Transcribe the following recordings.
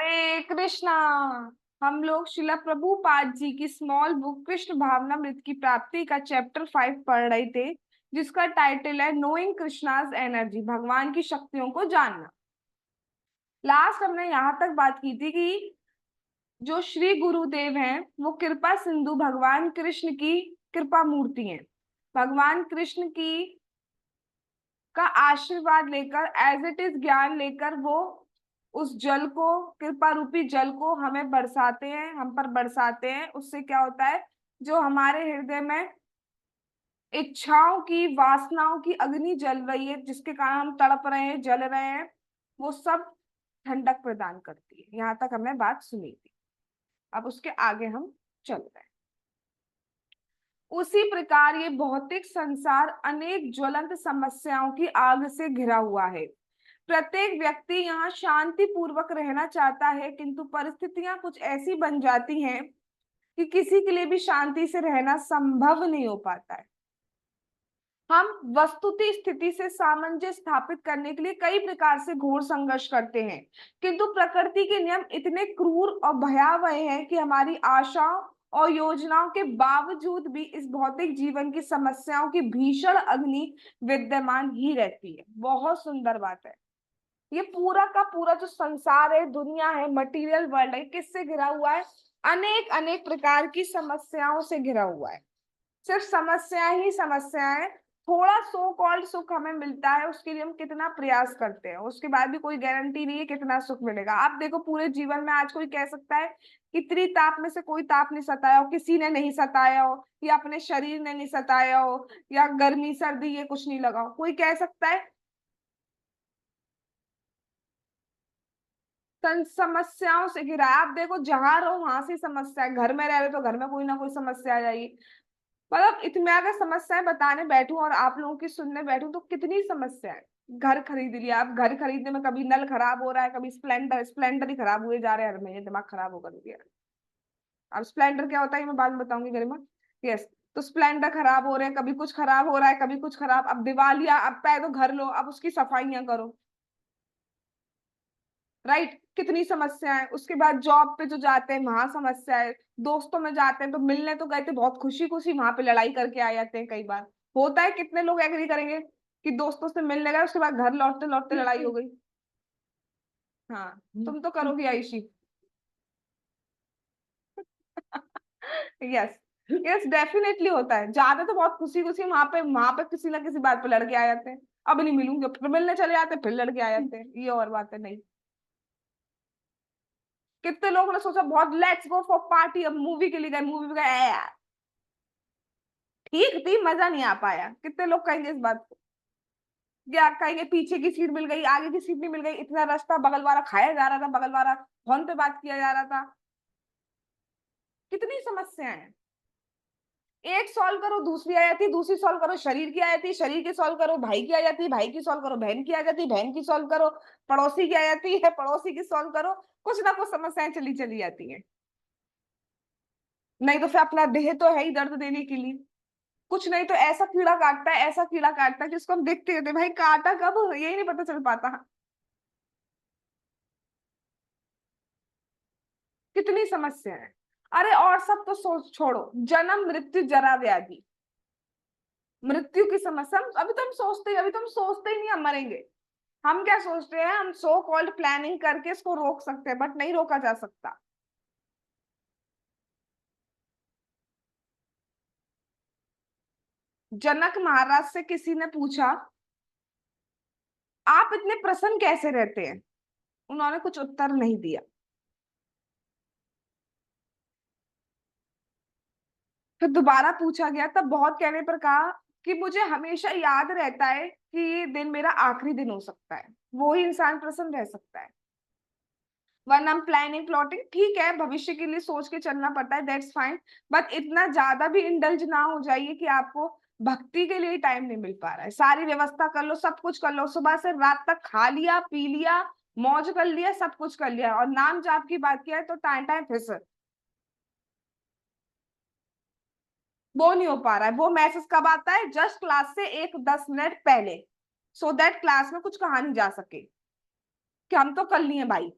हरे कृष्णा। हम लोग शिला प्रभुपाद जी की स्मॉल बुक कृष्ण भावनामृत की प्राप्ति का चैप्टर 5 पढ़ रहे थे, जिसका टाइटल है नोइंग कृष्णाज एनर्जी, भगवान की शक्तियों को जानना। लास्ट हमने यहाँ तक बात की थी कि जो श्री गुरुदेव हैं वो कृपा सिंधु भगवान कृष्ण की कृपा मूर्ति हैं। भगवान कृष्ण की का आशीर्वाद लेकर, एज इट इज ज्ञान लेकर, वो उस जल को, कृपा रूपी जल को हमें बरसाते हैं, हम पर बरसाते हैं। उससे क्या होता है, जो हमारे हृदय में इच्छाओं की, वासनाओं की अग्नि जल रही है, जिसके कारण हम तड़प रहे हैं, जल रहे हैं, वो सब ठंडक प्रदान करती है। यहाँ तक हमने बात सुनी थी। अब उसके आगे हम चल रहे हैं। उसी प्रकार ये भौतिक संसार अनेक ज्वलंत समस्याओं की आग से घिरा हुआ है। प्रत्येक व्यक्ति यहाँ शांति पूर्वक रहना चाहता है, किंतु परिस्थितियां कुछ ऐसी बन जाती हैं कि किसी के लिए भी शांति से रहना संभव नहीं हो पाता है। हम वस्तुतः स्थिति से सामंजस्य स्थापित करने के लिए कई प्रकार से घोर संघर्ष करते हैं, किंतु प्रकृति के नियम इतने क्रूर और भयावह हैं कि हमारी आशाओं और योजनाओं के बावजूद भी इस भौतिक जीवन की समस्याओं की भीषण अग्नि विद्यमान ही रहती है। बहुत सुंदर बात है। ये पूरा का पूरा जो संसार है, दुनिया है, मटेरियल वर्ल्ड है, किससे घिरा हुआ है? अनेक अनेक प्रकार की समस्याओं से घिरा हुआ है। सिर्फ समस्या ही समस्या है। थोड़ा सो कॉल्ड सुख हमें मिलता है, उसके लिए हम कितना प्रयास करते हैं, उसके बाद भी कोई गारंटी नहीं है कितना सुख मिलेगा। आप देखो, पूरे जीवन में आज कोई कह सकता है कि त्रिताप में से कोई ताप नहीं सताया हो, किसी ने नहीं सताया हो, या अपने शरीर ने नहीं सताया हो, या गर्मी सर्दी ये कुछ नहीं लगा हो? कोई कह सकता है? समस्याओं से घिरा है। आप देखो, जहां रहो वहां से समस्या है। घर में रह रहे तो घर में कोई ना कोई समस्या आ जाएगी। मतलब इतने अगर समस्याएं बताने बैठूं और आप लोगों की सुनने बैठूं तो कितनी समस्या है। घर खरीद लिया, अब घर खरीदने में कभी नल खराब हो रहा है, कभी स्प्लेंडर स्प्लेंडर ही खराब हुए जा रहे हैं हर महीने। दिमाग खराब होकर दिया। अब स्प्लेंडर क्या होता है ये मैं बाद में बताऊंगी गरिमा। यस। तो स्प्लेंडर खराब हो रहे हैं, कभी कुछ खराब हो रहा है, कभी कुछ खराब। अब दिवालिया, अब पहले तो घर लो, अब उसकी सफाइयां करो। राइट, कितनी समस्या है। उसके बाद जॉब पे जो जाते हैं वहां समस्या है। दोस्तों में जाते हैं तो मिलने तो गए थे, बहुत खुशी खुशी, वहां पे लड़ाई करके आ जाते हैं कई बार। होता है, कितने लोग एग्री करेंगे कि दोस्तों से मिलने गए, उसके बाद घर लौटते लौटते लड़ाई हो गई। हाँ, तुम तो करोगी आयुषी। यस। यस, डेफिनेटली होता है। जाते तो बहुत खुशी खुशी, वहां पे किसी ना किसी बात पे लड़के आ जाते हैं। अब नहीं मिलूंगे, फिर मिलने चले जाते हैं, फिर लड़के आ जाते हैं। ये और बात है। नहीं, कितने लोगों ने सोचा बहुत लेट्स गो फॉर पार्टी, अब मूवी के लिए गए, मूवी में गए, यार ठीक थी, मजा नहीं आ पाया। कितने लोग कहेंगे इस बात को? या कहेंगे पीछे की सीट मिल गई, आगे की सीट नहीं मिल गई, इतना रास्ता बगल वाला खाया जा रहा था, बगल वाला फोन पे बात किया जा रहा था। कितनी समस्याएं हैं। एक सॉल्व करो दूसरी आ जाती, दूसरी सॉल्व करो शरीर की आ जाती, शरीर की सॉल्व करो भाई की आ जाती, भाई की सॉल्व करो बहन की आ जाती, बहन की सॉल्व करो पड़ोसी की आ जाती है, पड़ोसी की सॉल्व करो। कुछ ना कुछ समस्याएं चली चली जाती हैं। नहीं तो फिर अपना देह तो है ही दर्द देने के लिए। कुछ नहीं तो ऐसा कीड़ा काटता है, ऐसा कीड़ा काटता है जिसको हम देखते रहते हैं, भाई काटा कब यही नहीं पता चल पाता। कितनी समस्या है। अरे और सब तो सोच छोड़ो, जन्म मृत्यु जरा व्याधि, मृत्यु की समस्या अभी तो हम सोचते ही, अभी तो हम सोचते ही नहीं हम मरेंगे। हम क्या सोचते हैं, हम सो कॉल्ड प्लानिंग करके इसको रोक सकते हैं, बट नहीं रोका जा सकता। जनक महाराज से किसी ने पूछा, आप इतने प्रसन्न कैसे रहते हैं? उन्होंने कुछ उत्तर नहीं दिया। फिर दोबारा पूछा गया, तब बहुत कहने पर कहा कि मुझे हमेशा याद रहता है कि ये दिन मेरा आखिरी दिन हो सकता है। वो ही इंसान प्रसन्न रह सकता है। वरना हम प्लानिंग प्लॉटिंग ठीक है, भविष्य के लिए सोच के चलना पड़ता है, दैट्स फाइन। बट इतना ज्यादा भी इंडल्ज ना हो जाइए कि आपको भक्ति के लिए टाइम नहीं मिल पा रहा है। सारी व्यवस्था कर लो, सब कुछ कर लो, सुबह से रात तक खा लिया पी लिया, मौज कर लिया, सब कुछ कर लिया, और नाम जाप की बात किया है तो टाइम टाइम फिर से वो नहीं हो पा रहा है। वो मैसेज कब आता है? जस्ट क्लास से एक 10 मिनट पहले, सो दैट क्लास में कुछ कहा नहीं जा सके कि हम तो कर लिए भाई।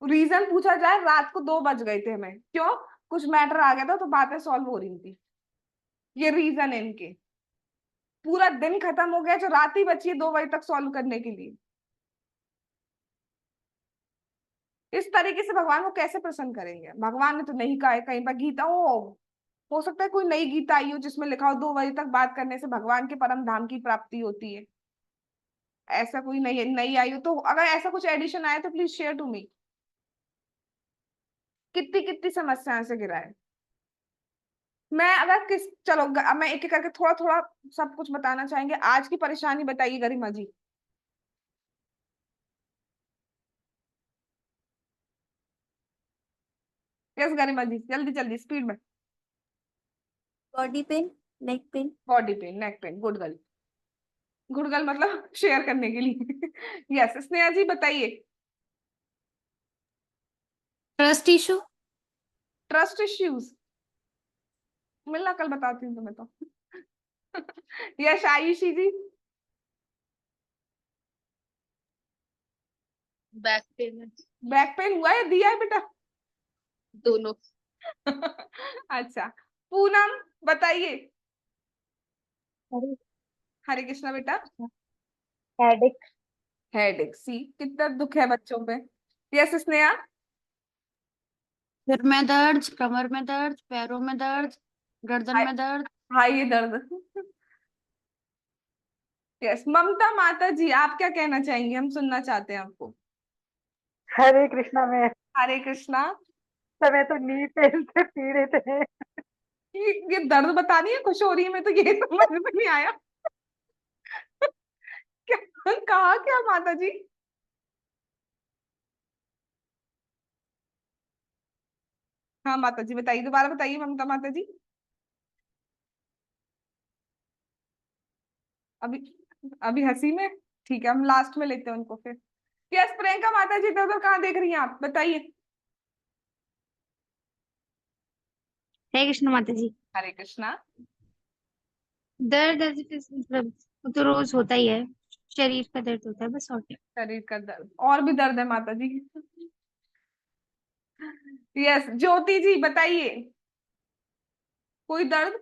रीजन पूछा जाए, रात को 2 बज गए थे हमें, क्यों? कुछ मैटर आ गया था तो बातें सॉल्व हो रही थी। ये रीजन है इनके। पूरा दिन खत्म हो गया, जो रात ही बची है 2 बजे तक सॉल्व करने के लिए। इस तरीके से भगवान को कैसे प्रसन्न करेंगे? भगवान ने तो नहीं कहा है कहीं पर। गीता हो सकता है कोई नई गीता आई हो जिसमें लिखा हो 2 बजे तक बात करने से भगवान के परम धाम की प्राप्ति होती है। ऐसा कोई नई नई आई हो तो, अगर ऐसा कुछ एडिशन आया तो प्लीज शेयर टू मी। कितनी कितनी समस्याओं से घिरा है। मैं अगर किस चलो अब मैं एक एक करके थोड़ा थोड़ा सब कुछ बताना चाहेंगे। आज की परेशानी बताइए गरिमा जी। यस गरिमा जी, जल्दी जल्दी स्पीड में। Body pain, neck pain. Body pain, neck pain, good girl. Good girl मतलब शेयर करने के लिए। यस स्नेहा जी बताइए। Trust issue. ट्रस्ट इश्यूज, मिलना कल बताती हूँ तुम्हें तो। Yash Ayushi ji. Back pain. Back pain हुआ है, दिया है बेटा? दोनों। अच्छा। पूनम बताइए। अरे, हरे कृष्णा बेटा। हेडेक। हेडेक, सी कितना दुख है बच्चों में। यस स्नेहा। सिर में दर्द, कमर में दर्द, पैरों में दर्द, गर्दन हाय, में दर्द। हाय ये दर्द। यस ममता माता जी, आप क्या कहना चाहेंगे? हम सुनना चाहते हैं आपको। हरे कृष्णा में हरे कृष्णा। समय तो नी पेन से पीड़ित है। ये दर्द बतानी है, खुश हो रही है, मैं तो ये समझ में नहीं आया। क्या कहा क्या माता जी? हाँ माता जी बताइए, दोबारा बताइए ममता माता जी। अभी अभी हंसी में। ठीक है, हम लास्ट में लेते हैं उनको फिर। यस प्रियंका माता जी, इधर उधर कहाँ देख रही हैं आप, बताइए। हरे कृष्ण माता जी। हरे कृष्णा। दर्द मतलब वो तो रोज होता ही है। शरीर का दर्द होता है बस, और क्या। शरीर का दर्द, और भी दर्द है माता जी? यस ज्योति जी बताइए। कोई दर्द?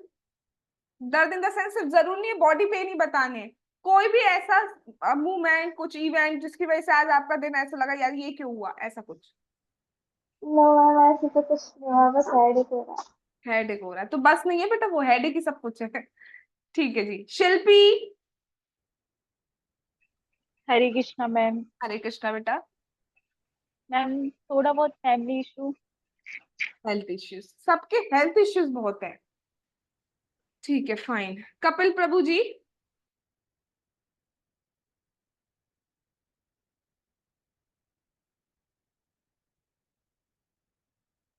दर्द इन द सेंस सिर्फ जरूरी नहीं है बॉडी पेन ही बताने। कोई भी ऐसा मूवमेंट, कुछ इवेंट जिसकी वजह से आज आपका दिन ऐसा लगा यार ये क्यों हुआ, ऐसा कुछ? नो मैम, ऐसे तो कुछ नहीं हुआ, बस हेडेक हो रहा हेडेक हो रहा है तो बस नहीं है बेटा, वो हेडेक ही सब कुछ है। ठीक है जी। शिल्पी। हरे कृष्णा मैम। हरे कृष्णा बेटा। मैम थोड़ा बहुत फैमिली इशू। हेल्थ इश्यूज, सबके हेल्थ इश्यूज बहुत है। ठीक है fine. Kapil Prabhu ji.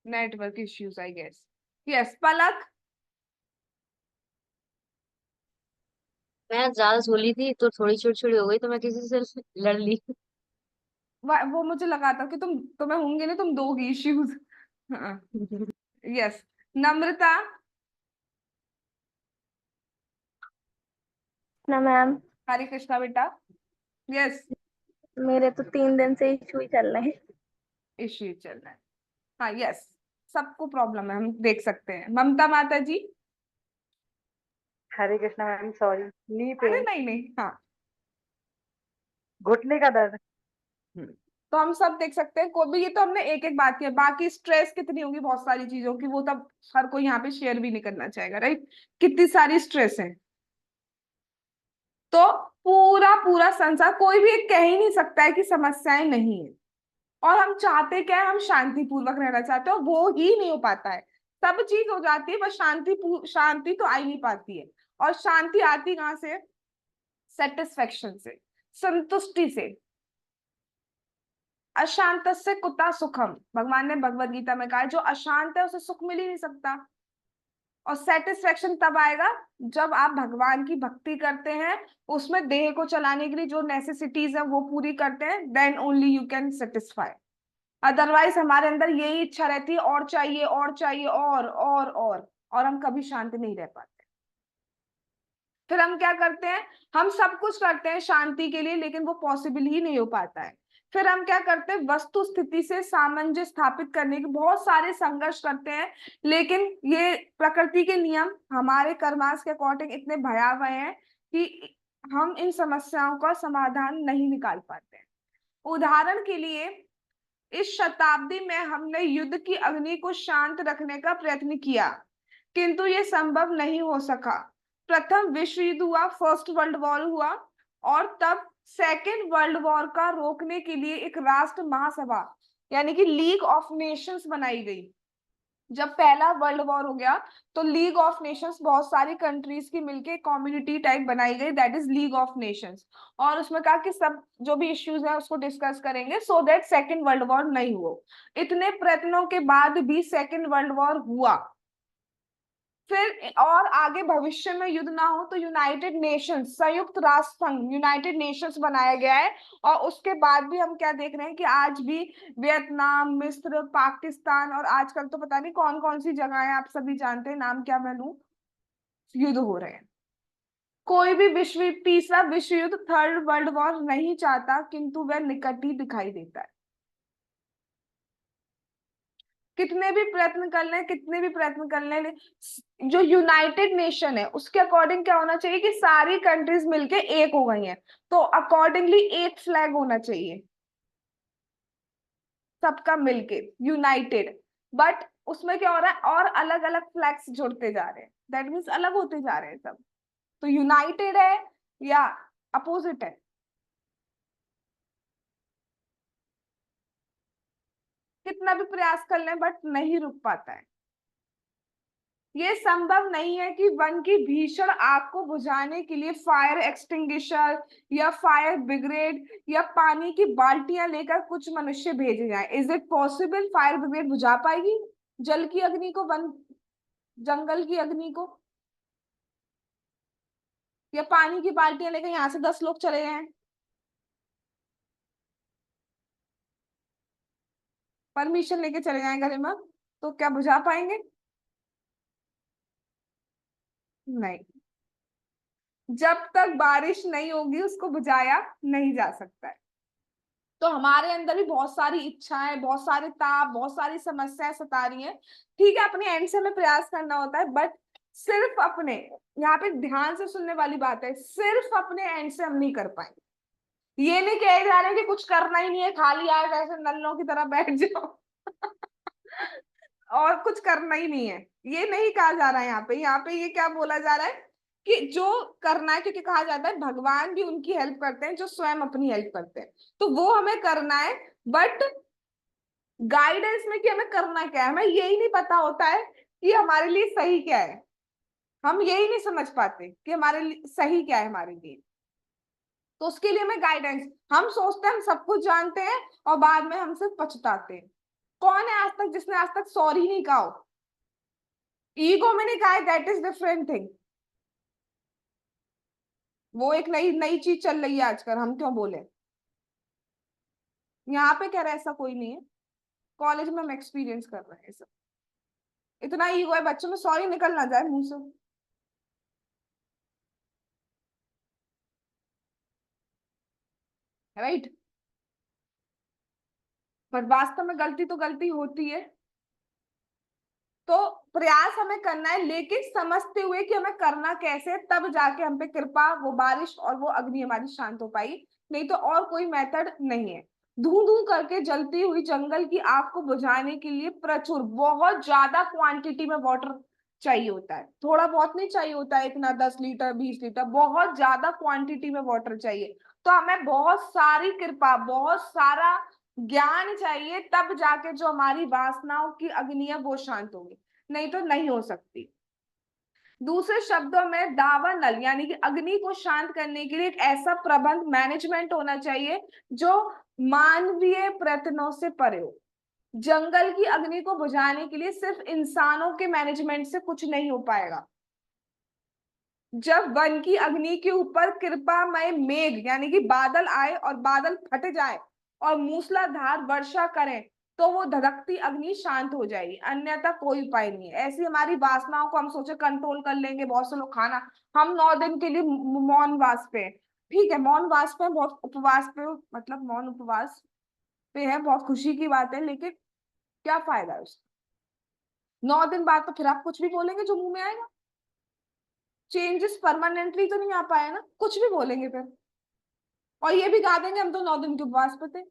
Network issues I guess. Yes Palak. मैं ज्यादा झोली थी तो थोड़ी चिड़चिड़ी हो गई तो मैं किसी से लड़ ली। वो मुझे लगा था कि तुम्हें होंगे ना, तुम दोगी इश्यूज। हाँ। यस नम्रता। ना मैम। हरे कृष्णा बेटा। यस मेरे तो 3 दिन से इशू ही चल रहे हैं। इश्यू चल रहा है। हाँ यस, सबको प्रॉब्लम है, हम देख सकते हैं। ममता माता जी। हरे कृष्णा मैम, सॉरी। नी अरे पेन, नहीं नहीं, हाँ। घुटने का दर्द। तो हम सब देख सकते हैं। कोई भी, ये तो हमने एक एक बात की है। बाकी स्ट्रेस कितनी होगी बहुत सारी चीजों की, वो तब हर कोई यहाँ पे शेयर भी नहीं करना चाहेगा, राइट? कितनी सारी स्ट्रेस है। तो पूरा पूरा संसार, कोई भी कह ही नहीं सकता है कि समस्याएं नहीं है। और हम चाहते क्या है? हम शांति पूर्वक रहना चाहते हैं, और वो ही नहीं हो पाता है। सब चीज हो जाती है, बस शांति तो आ ही नहीं पाती है। और शांति आती कहाँ से? सेटिस्फेक्शन से, संतुष्टि से। अशांत से कुता सुखम, भगवान ने भगवत गीता में कहा है, जो अशांत है उसे सुख मिल ही नहीं सकता। और सेटिस्फेक्शन तब आएगा जब आप भगवान की भक्ति करते हैं, उसमें देह को चलाने के लिए जो नेसेसिटीज है वो पूरी करते हैं, then only you can satisfy. Otherwise हमारे अंदर यही इच्छा रहती है, और चाहिए और चाहिए, और हम कभी शांत नहीं रह पाते। फिर हम क्या करते हैं? हम सब कुछ करते हैं शांति के लिए, लेकिन वो पॉसिबल ही नहीं हो पाता है। फिर हम क्या करते हैं, वस्तु स्थिति से सामंजस्य स्थापित करने के बहुत सारे संघर्ष करते हैं, लेकिन ये प्रकृति के नियम हमारे कर्माश के अकॉर्डिंग इतने भयावह हैं कि हम इन समस्याओं का समाधान नहीं निकाल पाते हैं। उदाहरण के लिए, इस शताब्दी में हमने युद्ध की अग्नि को शांत रखने का प्रयत्न किया, किंतु ये संभव नहीं हो सका। प्रथम विश्व युद्ध हुआ, फर्स्ट वर्ल्ड वॉर हुआ, और तब सेकेंड वर्ल्ड वॉर का रोकने के लिए एक राष्ट्र महासभा यानी कि लीग ऑफ नेशंस बनाई गई। जब पहला वर्ल्ड वॉर हो गया तो लीग ऑफ नेशंस, बहुत सारी कंट्रीज की मिलके कम्युनिटी टाइप बनाई गई, that is league of Nations. और उसमें कहा कि सब जो भी इश्यूज है उसको डिस्कस करेंगे so that second world war नहीं हो। इतने प्रयत्नों के बाद भी सेकेंड वर्ल्ड वॉर हुआ। फिर और आगे भविष्य में युद्ध ना हो तो यूनाइटेड नेशंस, संयुक्त राष्ट्र संघ, यूनाइटेड नेशंस बनाया गया है। और उसके बाद भी हम क्या देख रहे हैं कि आज भी वियतनाम, मिस्र, पाकिस्तान और आजकल तो पता नहीं कौन कौन सी जगह है, आप सभी जानते हैं, नाम क्या मैं लूं, युद्ध हो रहे हैं। कोई भी तीसरा विश्व युद्ध, थर्ड वर्ल्ड वॉर नहीं चाहता, किंतु वह निकट ही दिखाई देता है। कितने भी प्रयत्न कर लें, कितने भी प्रयत्न कर लें, जो यूनाइटेड नेशन है उसके अकॉर्डिंग क्या होना चाहिए कि सारी कंट्रीज मिलके एक हो गई हैं, तो अकॉर्डिंगली एक फ्लैग होना चाहिए सबका मिलके यूनाइटेड। बट उसमें क्या हो रहा है, और अलग अलग फ्लैग्स जुड़ते जा रहे हैं, दैट मीन्स अलग होते जा रहे हैं सब। तो यूनाइटेड है या अपोजिट है, कितना भी प्रयास कर लें बट नहीं रुक पाता है। ये संभव नहीं है कि वन की भीषण आग को बुझाने के लिए फायर एक्सटिंग्विशर या फायर ब्रिगेड या पानी की बाल्टियां लेकर कुछ मनुष्य भेजे जाएं। Is it possible? Fire brigade बुझा पाएगी जल की अग्नि को, वन जंगल की अग्नि को? या पानी की बाल्टियां लेकर यहाँ से 10 लोग चले जाएं, परमिशन लेके चले जाएं घर में, तो क्या बुझा पाएंगे? नहीं। जब तक बारिश नहीं होगी उसको बुझाया नहीं जा सकता है। तो हमारे अंदर भी बहुत सारी इच्छाएं, बहुत सारे ताप, बहुत सारी समस्याएं सता रही हैं। ठीक है, अपने एंड से हमें प्रयास करना होता है, बट सिर्फ अपने, यहाँ पे ध्यान से सुनने वाली बात है, सिर्फ अपने एंड से हम नहीं कर पाएंगे। ये नहीं कहे जा रहे कि कुछ करना ही नहीं है, खाली आए वैसे नल्लों की तरह बैठ जाओ और कुछ करना ही नहीं है, ये नहीं कहा जा रहा है यहाँ पे। यहाँ पे ये क्या बोला जा रहा है कि जो करना है, क्योंकि कहा जाता है भगवान भी उनकी हेल्प करते हैं जो स्वयं अपनी हेल्प करते हैं, तो वो हमें करना है। बट गाइडेंस में कि हमें करना क्या है, हमें यही नहीं पता होता है कि हमारे लिए सही क्या है। हम यही नहीं समझ पाते कि हमारे लिए सही क्या है हमारे लिए। तो उसके लिए हमें गाइडेंस, हम सोचते हैं हम सब कुछ जानते हैं और बाद में हम सिर्फ पछताते हैं। कौन है आज तक जिसने आज तक सॉरी नहीं कहा हो? ईगो में नहीं कहा है, दैट इज डिफरेंट थिंग। वो एक नई नई चीज चल रही है आजकल, हम क्यों बोले। यहाँ पे कह रहा है ऐसा कोई नहीं है, कॉलेज में हम एक्सपीरियंस कर रहे हैं सब। इतना ईगो है बच्चों में, सॉरी निकल ना जाए मुंह से। राइट? पर वास्तव में गलती तो गलती होती है। तो प्रयास हमें करना है, लेकिन समझते हुए कि हमें करना कैसे, तब जाके हम पे कृपा, वो बारिश और वो अग्नि हमारी शांत हो पाई। नहीं तो और कोई मेथड नहीं है। धू धू करके जलती हुई जंगल की आग को बुझाने के लिए प्रचुर, बहुत ज्यादा क्वांटिटी में वाटर चाहिए होता है, थोड़ा बहुत नहीं चाहिए होता है इतना, 10 लीटर 20 लीटर, बहुत ज्यादा क्वांटिटी में वाटर चाहिए। तो हमें बहुत सारी कृपा, बहुत सारा ज्ञान चाहिए, तब जाके जो हमारी वासनाओं की अग्नि है वो शांत होगी, नहीं तो नहीं हो सकती। दूसरे शब्दों में दावानल यानी कि अग्नि को शांत करने के लिए एक ऐसा प्रबंध, मैनेजमेंट होना चाहिए जो मानवीय प्रयत्नों से परे हो। जंगल की अग्नि को बुझाने के लिए सिर्फ इंसानों के मैनेजमेंट से कुछ नहीं हो पाएगा। जब वन की अग्नि के ऊपर कृपामय मेघ यानी कि बादल आए और बादल फट जाए और मूसलाधार वर्षा करें, तो वो धधकती अग्नि शांत हो जाएगी, अन्यथा कोई उपाय नहीं है। ऐसी हमारी वासनाओं को हम सोचे कंट्रोल कर लेंगे। बहुत से लोग खाना, हम 9 दिन के लिए मौन वास पे, ठीक है मौन वास पे, बहुत उपवास पे, मतलब मौन उपवास, पे है, बहुत खुशी की बात है, लेकिन क्या फायदा है उसका? 9 दिन बाद तो फिर आप कुछ भी बोलेंगे जो मुंह में आएगा। चेंजेस परमानेंटली तो नहीं आ पाए ना, कुछ भी बोलेंगे फिर, और ये भी गा देंगे हम तो 9 दिन के उपवास पे थे,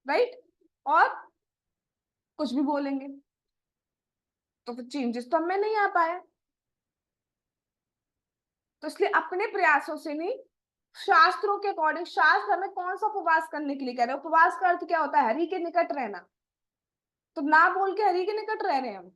राइट? और कुछ भी बोलेंगे तो फिर चेंजेस तो हमें नहीं आ पाए। तो इसलिए अपने प्रयासों से नहीं, शास्त्रों के अकॉर्डिंग, शास्त्र हमें कौन सा उपवास करने के लिए कह रहे हैं? उपवास का अर्थ क्या होता है? हरि के निकट रहना। तो ना बोल के हरि के निकट रह रहे हैं हम,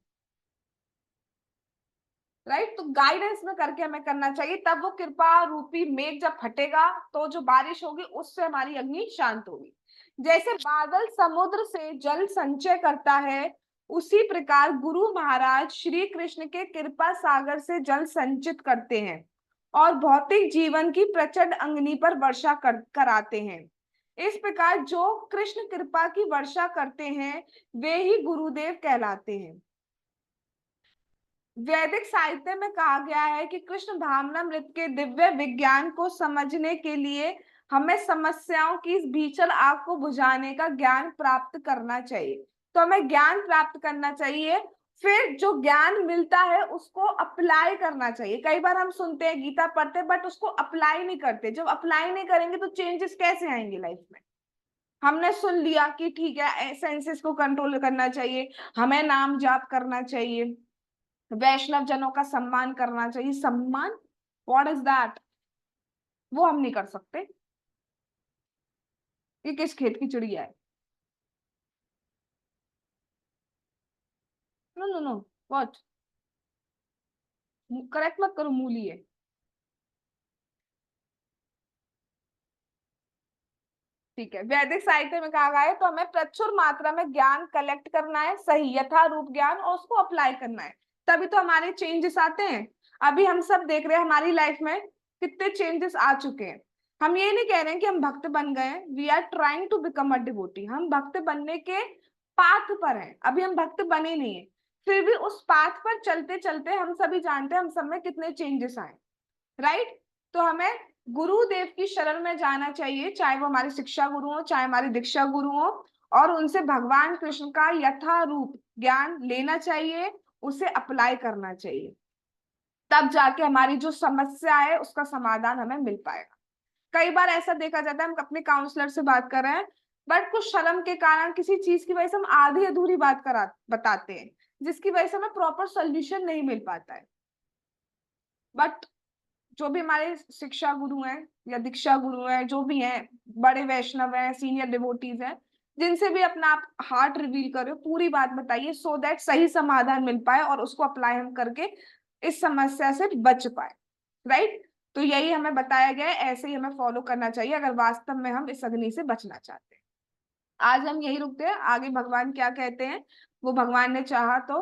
राइट? तो गाइडेंस में करके हमें करना चाहिए, तब वो कृपा रूपी मेघ जब फटेगा तो जो बारिश होगी उससे हमारी अग्नि शांत होगी। जैसे बादल समुद्र से जल संचय करता है, उसी प्रकार गुरु महाराज श्री कृष्ण के कृपा सागर से जल संचित करते हैं और भौतिक जीवन की प्रचंड अग्नि पर वर्षा कराते हैं। इस प्रकार जो कृष्ण कृपा की वर्षा करते हैं वे ही गुरुदेव कहलाते हैं। वैदिक साहित्य में कहा गया है कि कृष्ण भावनामृत के दिव्य विज्ञान को समझने के लिए हमें समस्याओं की इस भीषण आग को बुझाने का ज्ञान प्राप्त करना चाहिए। तो हमें ज्ञान प्राप्त करना चाहिए, फिर जो ज्ञान मिलता है उसको अप्लाई करना चाहिए। कई बार हम सुनते हैं, गीता पढ़ते हैं, बट उसको अप्लाई नहीं करते। जब अप्लाई नहीं करेंगे तो चेंजेस कैसे आएंगे लाइफ में? हमने सुन लिया कि ठीक है, सेंसेस को कंट्रोल करना चाहिए, हमें नाम जाप करना चाहिए, वैष्णव जनों का सम्मान करना चाहिए। सम्मान, व्हाट इज दैट? वो हम नहीं कर सकते। ये किस खेत की चिड़िया है? No no no, what? Correct मत करो, मूली है। ठीक है, वैदिक साहित्य में कहा गया है तो हमें प्रचुर मात्रा में ज्ञान कलेक्ट करना है, सही यथारूप ज्ञान, और उसको अप्लाई करना है, तभी तो हमारे चेंजेस आते हैं। अभी हम सब देख रहे हैं हमारी लाइफ में कितने चेंजेस आ चुके हैं। हम ये नहीं कह रहे हैं कि हम भक्त बन गए हैं, we are trying to become a devotee. हम भक्त बनने के पाथ पर हैं, अभी हम भक्त बने नहीं है, फिर भी उस पाथ पर चलते चलते हम सभी जानते हैं हम सब में कितने चेंजेस आए, राइट? तो हमें गुरुदेव की शरण में जाना चाहिए, चाहे वो हमारे शिक्षा गुरु हो, चाहे हमारे दीक्षा गुरु हो, और उनसे भगवान कृष्ण का यथारूप ज्ञान लेना चाहिए, उसे अप्लाई करना चाहिए, तब जाके हमारी जो समस्या है उसका समाधान हमें मिल पाएगा। कई बार ऐसा देखा जाता है, हम अपने काउंसलर से बात कर रहे हैं, बट कुछ शर्म के कारण किसी चीज की वजह से हम आधी अधूरी बात करा बताते हैं, जिसकी वजह से हमें प्रॉपर सोल्यूशन नहीं मिल पाता है। बट जो भी हमारे शिक्षा गुरु हैं या दीक्षा गुरु हैं, जो भी हैं, बड़े वैष्णव हैं, सीनियर डिवोटीज हैं, जिनसे भी अपना आप हार्ट रिवील करो, पूरी बात बताइए, सो दैट सही समाधान मिल पाए और उसको अप्लाई हम करके इस समस्या से बच पाए, राइट? तो यही हमें बताया गया है, ऐसे ही हमें फॉलो करना चाहिए अगर वास्तव में हम इस अग्नि से बचना चाहते हैं। आज हम यही रुकते हैं, आगे भगवान क्या कहते हैं वो भगवान ने चाहा तो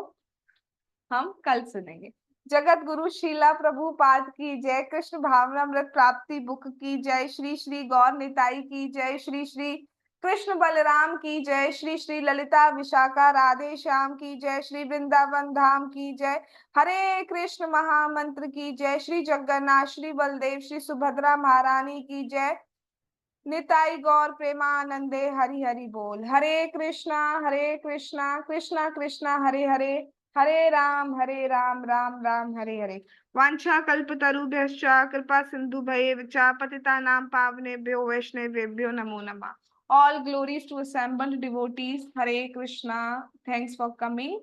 हम कल सुनेंगे। जगत गुरु शीला प्रभुपाद की जय, कृष्ण भावनामृत प्राप्ति बुक की जय, श्री श्री गौर निताई की जय, श्री श्री कृष्ण बलराम की जय, श्री श्री ललिता विशाखा राधे श्याम की जय, श्री वृंदावन धाम की जय, हरे कृष्ण महामंत्र की जय, श्री जगन्नाथ, श्री बलदेव, श्री सुभद्रा महारानी की जय, निताई गौर प्रेमानंदे, हरि हरि बोल। हरे कृष्णा कृष्णा कृष्णा हरे हरे, हरे राम राम राम हरे हरे। वांछा कल्पतरुभ्यश्च कृपा सिंधु भयेव पतितानां पावनेभ्यो वैष्णवेभ्यो नमो नमः। All glories to assembled devotees. Hare Krishna. Thanks for coming.